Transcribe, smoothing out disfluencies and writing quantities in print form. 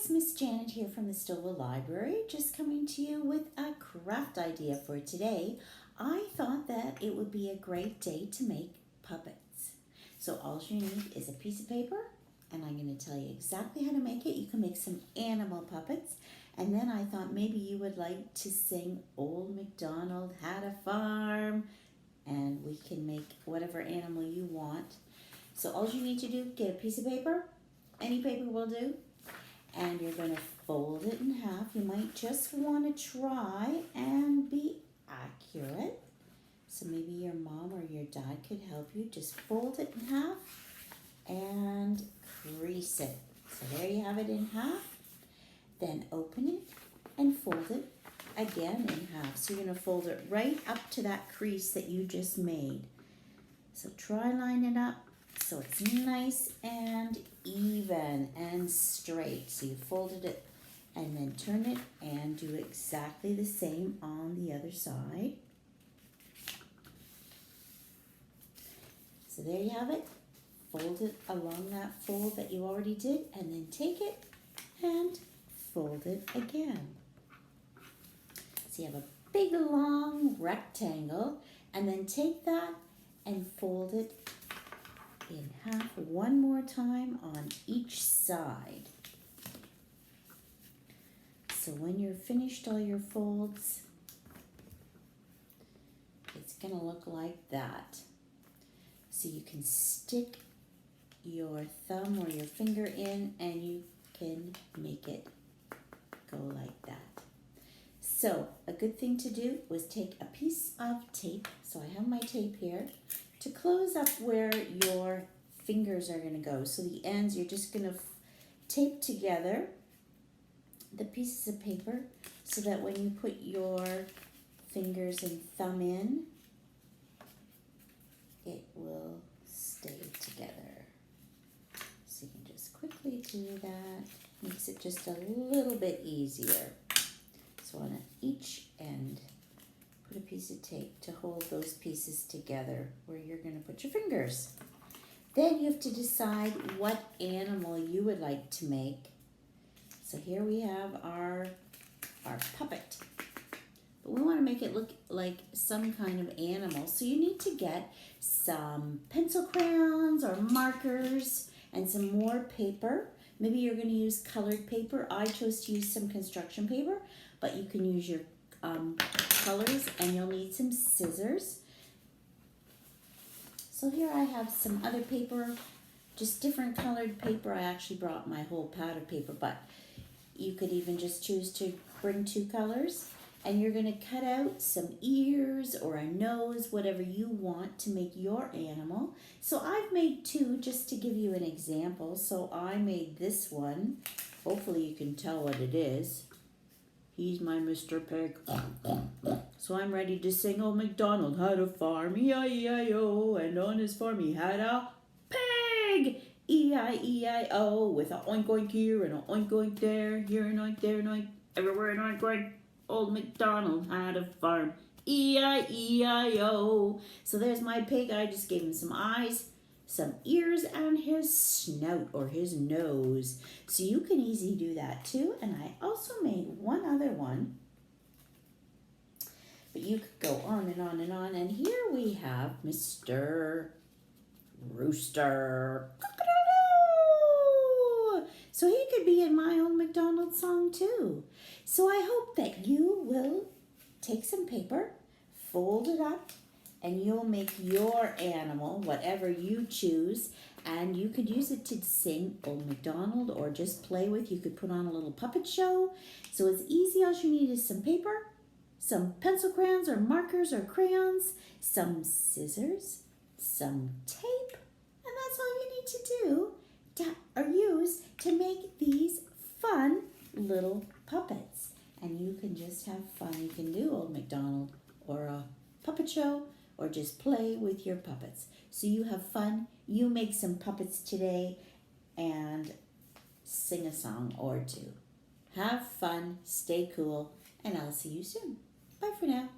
It's Miss Janet here from the Stouffville Library, just coming to you with a craft idea for today. I thought that it would be a great day to make puppets. So all you need is a piece of paper, and I'm going to tell you exactly how to make it. You can make some animal puppets, and then I thought maybe you would like to sing Old MacDonald Had a Farm, and we can make whatever animal you want. So all you need to do, get a piece of paper, any paper will do, and you're going to fold it in half. You might just want to try and be accurate. So maybe your mom or your dad could help you. Just fold it in half and crease it. So there you have it in half. Then open it and fold it again in half. So you're going to fold it right up to that crease that you just made. So try line it up so it's nice and even and straight. So you folded it and then turn it and do exactly the same on the other side. So there you have it. Fold it along that fold that you already did, and then take it and fold it again. So you have a big long rectangle, and then take that and fold it in half one more time on each side. So when you're finished all your folds, it's going to look like that. So you can stick your thumb or your finger in and you can make it go like that. So a good thing to do was take a piece of tape, so I have my tape here, to close up where your fingers are going to go. So the ends, you're just going to tape together the pieces of paper so that when you put your fingers and thumb in, it will stay together. So you can just quickly do that. Makes it just a little bit easier. So on each end, put a piece of tape to hold those pieces together where you're going to put your fingers. Then you have to decide what animal you would like to make. So here we have our puppet. But we want to make it look like some kind of animal. So you need to get some pencil crayons or markers and some more paper. Maybe you're going to use colored paper. I chose to use some construction paper, but you can use your colors, and you'll need some scissors. So here I have some other paper, just different colored paper. I actually brought my whole pad of paper, but you could even just choose to bring two colors. And you're going to cut out some ears or a nose, whatever you want to make your animal. So I've made two just to give you an example. So I made this one. Hopefully you can tell what it is. He's my Mr. Pig. So I'm ready to sing Old MacDonald had a farm, E-I-E-I-O, and on his farm he had a pig, E-I-E-I-O, with a oink oink here and a oink oink there, here an oink, there an oink, everywhere an oink oink. Old MacDonald had a farm, E-I-E-I-O. So there's my pig. I just gave him some eyes, some ears, and his snout or his nose. So you can easily do that too. And I also made one other one. But you could go on and on and on. And here we have Mr. Rooster. Cock-a-doodle! So he could be in my Old MacDonald song too. So I hope that you will take some paper, fold it up, and you'll make your animal, whatever you choose, and you could use it to sing Old MacDonald or just play with. You could put on a little puppet show. So it's easy. All you need is some paper, some pencil crayons or markers or crayons, some scissors, some tape, and that's all you need to do or use to make these fun little puppets. And you can just have fun. You can do Old MacDonald or a puppet show or just play with your puppets. So you have fun. You make some puppets today and sing a song or two. Have fun, stay cool, and I'll see you soon. Bye for now.